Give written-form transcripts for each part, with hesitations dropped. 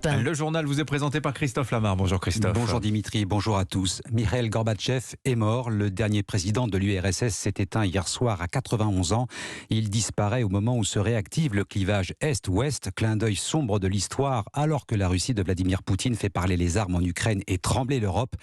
Europe 1. Le journal vous est présenté par Christophe Lamar. Bonjour Christophe. Bonjour Dimitri, bonjour à tous. Mikhaïl Gorbatchev est mort. Le dernier président de l'URSS s'est éteint hier soir à 91 ans. Il disparaît au moment où se réactive le clivage Est-Ouest, clin d'œil sombre de l'histoire, alors que la Russie de Vladimir Poutine fait parler les armes en Ukraine et trembler l'Europe.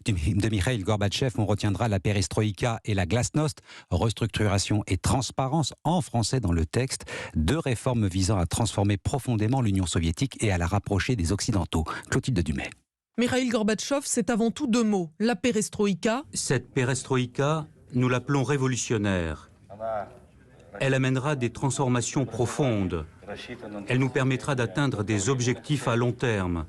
De Mikhaïl Gorbatchev, on retiendra la perestroïka et la glasnost, restructuration et transparence en français dans le texte, deux réformes visant à transformer profondément l'Union soviétique et à la rapprocher des Occidentaux. Clotilde Dumais. Mikhaïl Gorbatchev, c'est avant tout deux mots. La perestroïka. Cette perestroïka, nous l'appelons révolutionnaire. Elle amènera des transformations profondes. Elle nous permettra d'atteindre des objectifs à long terme.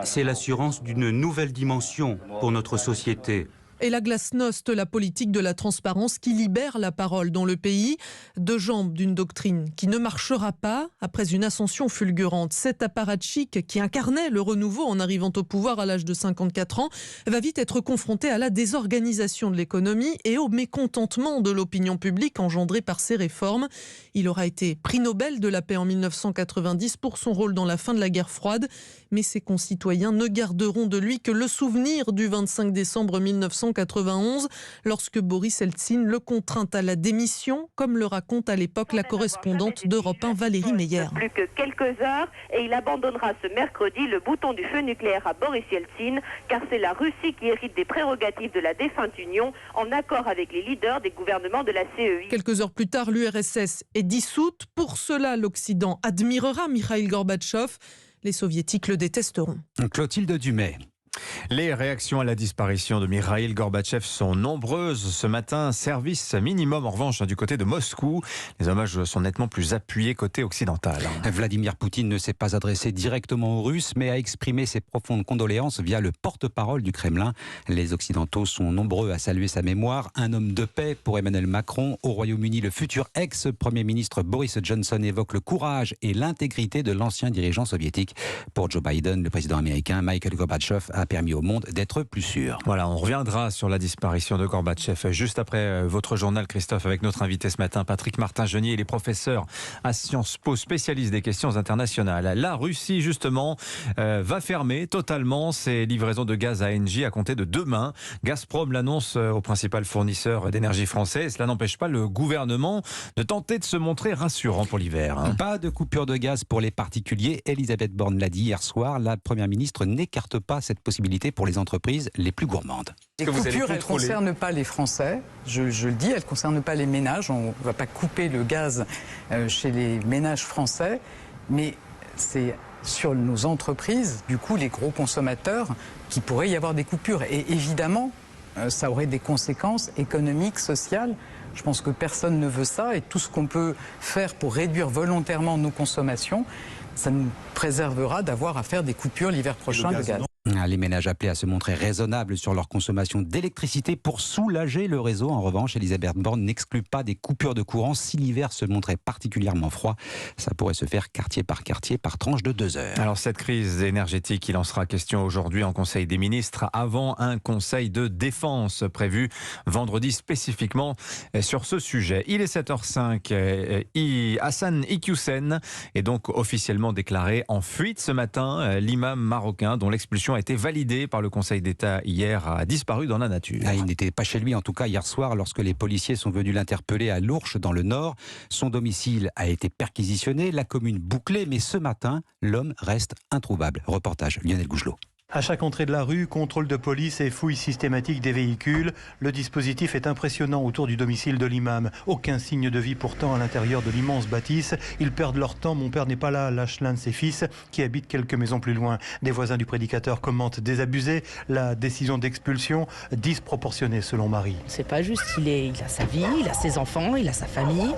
C'est l'assurance d'une nouvelle dimension pour notre société. Et la glasnost, la politique de la transparence qui libère la parole dans le pays. Deux jambes d'une doctrine qui ne marchera pas après une ascension fulgurante. Cet apparatchik qui incarnait le renouveau en arrivant au pouvoir à l'âge de 54 ans va vite être confronté à la désorganisation de l'économie et au mécontentement de l'opinion publique engendré par ces réformes. Il aura été prix Nobel de la paix en 1990 pour son rôle dans la fin de la guerre froide. Mais ses concitoyens ne garderont de lui que le souvenir du 25 décembre 1991, lorsque Boris Eltsine le contraint à la démission, comme le raconte à l'époque la correspondante d'Europe 1 Valérie Meyer. Plus que quelques heures et il abandonnera ce mercredi le bouton du feu nucléaire à Boris Eltsine, car c'est la Russie qui hérite des prérogatives de la défunte Union, en accord avec les leaders des gouvernements de la CEI. Quelques heures plus tard, l'URSS est dissoute. Pour cela, l'Occident admirera Mikhaïl Gorbatchev. Les soviétiques le détesteront. Clotilde Dumais. Les réactions à la disparition de Mikhaïl Gorbatchev sont nombreuses. Ce matin, service minimum en revanche du côté de Moscou. Les hommages sont nettement plus appuyés côté occidental. Vladimir Poutine ne s'est pas adressé directement aux Russes, mais a exprimé ses profondes condoléances via le porte-parole du Kremlin. Les Occidentaux sont nombreux à saluer sa mémoire. Un homme de paix pour Emmanuel Macron. Au Royaume-Uni, le futur ex-premier ministre Boris Johnson évoque le courage et l'intégrité de l'ancien dirigeant soviétique. Pour Joe Biden, le président américain, Mikhaïl Gorbatchev a permis au monde d'être plus sûr. Voilà, on reviendra sur la disparition de Gorbatchev juste après votre journal, Christophe, avec notre invité ce matin, Patrick Martin-Genier. Il est professeur à Sciences Po, spécialiste des questions internationales. La Russie, justement, va fermer totalement ses livraisons de gaz à Engie à compter de demain. Gazprom l'annonce au principal fournisseur d'énergie français. Cela n'empêche pas le gouvernement de tenter de se montrer rassurant pour l'hiver. Pas de coupure de gaz pour les particuliers. Elisabeth Borne l'a dit hier soir. La Première ministre n'écarte pas cette possibilité pour les entreprises les plus gourmandes. Les coupures, elles ne concernent pas les Français, je le dis, elles ne concernent pas les ménages. On ne va pas couper le gaz chez les ménages français, mais c'est sur nos entreprises, du coup les gros consommateurs, qu'il pourrait y avoir des coupures. Et évidemment, ça aurait des conséquences économiques, sociales. Je pense que personne ne veut ça et tout ce qu'on peut faire pour réduire volontairement nos consommations, ça nous préservera d'avoir à faire des coupures l'hiver prochain de gaz. Les ménages appelés à se montrer raisonnables sur leur consommation d'électricité pour soulager le réseau. En revanche, Elisabeth Borne n'exclut pas des coupures de courant si l'hiver se montrait particulièrement froid. Ça pourrait se faire quartier, par tranche de 2 heures. Alors cette crise énergétique, il en sera question aujourd'hui en Conseil des ministres avant un Conseil de défense prévu vendredi spécifiquement sur ce sujet. Il est 7h05. Hassan Iqiyoussen est donc officiellement déclaré en fuite ce matin. L'imam marocain dont l'expulsion a été validée par le Conseil d'État hier a disparu dans la nature. Il n'était pas chez lui en tout cas hier soir lorsque les policiers sont venus l'interpeller à Lourches dans le Nord. Son domicile a été perquisitionné, la commune bouclée, mais ce matin, l'homme reste introuvable. Reportage Lionel Gougelot. À chaque entrée de la rue, contrôle de police et fouille systématique des véhicules. Le dispositif est impressionnant autour du domicile de l'imam. Aucun signe de vie pourtant à l'intérieur de l'immense bâtisse. Ils perdent leur temps. Mon père n'est pas là, lâche l'un de ses fils qui habite quelques maisons plus loin. Des voisins du prédicateur commentent désabusés. La décision d'expulsion disproportionnée selon Marie. C'est pas juste, il a sa vie, il a ses enfants, il a sa famille.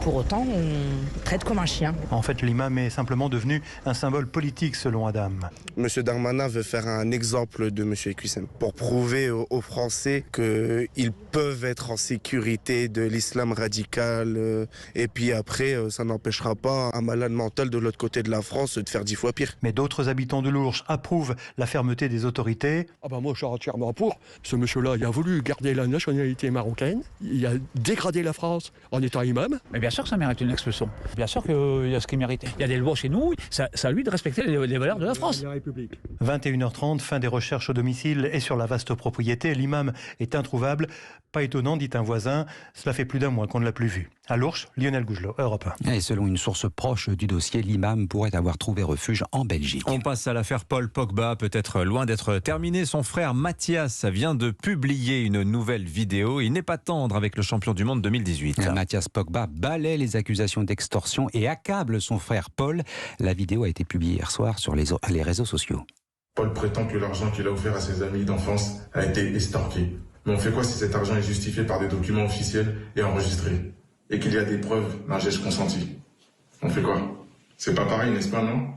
Pour autant, on le traite comme un chien. En fait, l'imam est simplement devenu un symbole politique selon Adam. Monsieur Darmanin veut veut faire un exemple de M. Equissem pour prouver aux Français qu'ils peuvent être en sécurité de l'islam radical. Et puis après, ça n'empêchera pas un malade mental de l'autre côté de la France de faire 10 fois pire. Mais d'autres habitants de l'Ourcq approuvent la fermeté des autorités. Moi, je suis entièrement pour. Ce monsieur-là, il a voulu garder la nationalité marocaine. Il a dégradé la France en étant imam. Mais bien sûr que ça mérite une expulsion. Bien sûr qu'il y a ce qu'il méritait. Il y a des lois chez nous, c'est à lui de respecter les valeurs de la France. 21h30, fin des recherches au domicile et sur la vaste propriété. L'imam est introuvable. Pas étonnant, dit un voisin. Cela fait plus d'un mois qu'on ne l'a plus vu. À l'Ourcq, Lionel Gougelot, Europe 1. Et selon une source proche du dossier, l'imam pourrait avoir trouvé refuge en Belgique. On passe à l'affaire Paul Pogba, peut-être loin d'être terminée. Son frère Mathias vient de publier une nouvelle vidéo. Il n'est pas tendre avec le champion du monde 2018. Mathias Pogba balaie les accusations d'extorsion et accable son frère Paul. La vidéo a été publiée hier soir sur les réseaux sociaux. Paul prétend que l'argent qu'il a offert à ses amis d'enfance a été estorqué. Mais on fait quoi si cet argent est justifié par des documents officiels et enregistrés et qu'il y a des preuves d'un geste consenti? On fait quoi? C'est pas pareil, n'est-ce pas, non?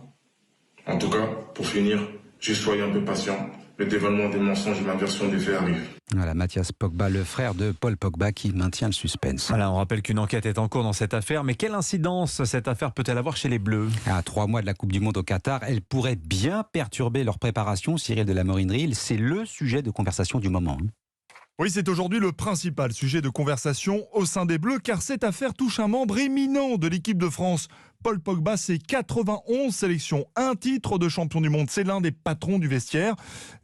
En tout cas, pour finir, juste soyez un peu patient. Le dévoilement des mensonges et ma version des faits arrive. Voilà, Mathias Pogba, le frère de Paul Pogba, qui maintient le suspense. Voilà, on rappelle qu'une enquête est en cours dans cette affaire. Mais quelle incidence cette affaire peut-elle avoir chez les Bleus? À 3 mois de la Coupe du Monde au Qatar, elle pourrait bien perturber leur préparation. Cyril de la Morinerie, c'est le sujet de conversation du moment. Oui, c'est aujourd'hui le principal sujet de conversation au sein des Bleus, car cette affaire touche un membre éminent de l'équipe de France. Paul Pogba, c'est 91 sélections, un titre de champion du monde. C'est l'un des patrons du vestiaire.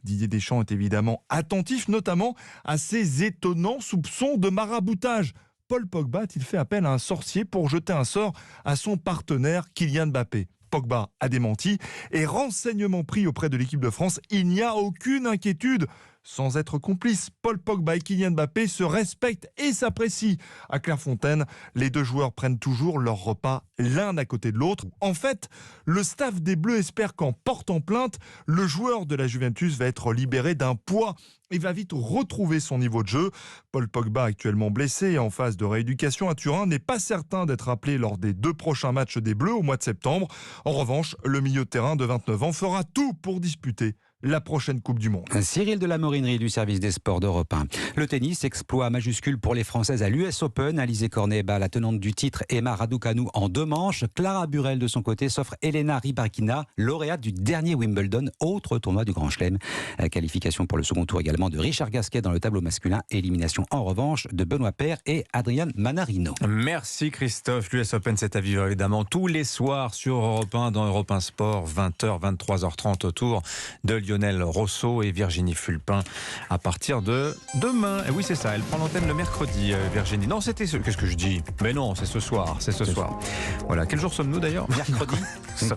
Didier Deschamps est évidemment attentif, notamment à ces étonnants soupçons de maraboutage. Paul Pogba a-t-il fait appel à un sorcier pour jeter un sort à son partenaire Kylian Mbappé? Pogba a démenti et renseignements pris auprès de l'équipe de France, il n'y a aucune inquiétude. Sans être complices, Paul Pogba et Kylian Mbappé se respectent et s'apprécient. À Clairefontaine, les deux joueurs prennent toujours leur repas l'un à côté de l'autre. En fait, le staff des Bleus espère qu'en portant plainte, le joueur de la Juventus va être libéré d'un poids et va vite retrouver son niveau de jeu. Paul Pogba, actuellement blessé et en phase de rééducation à Turin, n'est pas certain d'être appelé lors des 2 prochains matchs des Bleus au mois de septembre. En revanche, le milieu de terrain de 29 ans fera tout pour disputer la prochaine Coupe du Monde. Cyril de la Morinerie du service des sports d'Europe 1. Le tennis, exploit majuscule pour les Françaises à l'US Open. Alizé Cornet bat la tenante du titre Emma Raducanu en 2 manches. Clara Burel de son côté s'offre Elena Rybakina, lauréate du dernier Wimbledon, autre tournoi du Grand Chelem. Qualification pour le second tour également de Richard Gasquet dans le tableau masculin. Élimination en revanche de Benoît Paire et Adrian Manarino. Merci Christophe. L'US Open, c'est à vivre évidemment tous les soirs sur Europe 1 dans Europe 1 Sport, 20h, 23h30 autour de Lionel Rosso et Virginie Fulpin à partir de demain. Et oui, c'est ça, elle prend l'antenne le mercredi, Virginie. Non, c'était qu'est-ce que je dis? Mais non, c'est ce soir, c'est ce soir. Voilà, quel jour sommes-nous d'ailleurs? Mercredi.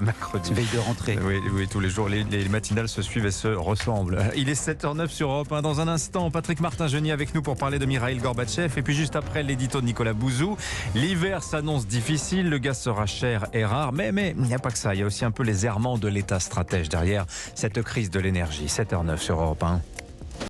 Mercredi. Veille de rentrée. Oui, tous les jours, les matinales se suivent et se ressemblent. Il est 7h09 sur Europe 1. Dans un instant, Patrick Martin-Genier avec nous pour parler de Mikhaïl Gorbatchev. Et puis juste après, l'édito de Nicolas Bouzou. L'hiver s'annonce difficile, le gaz sera cher et rare. Mais il n'y a pas que ça. Il y a aussi un peu les errements de l'État stratège derrière cette crise de l'énergie. 7h09 sur Europe 1.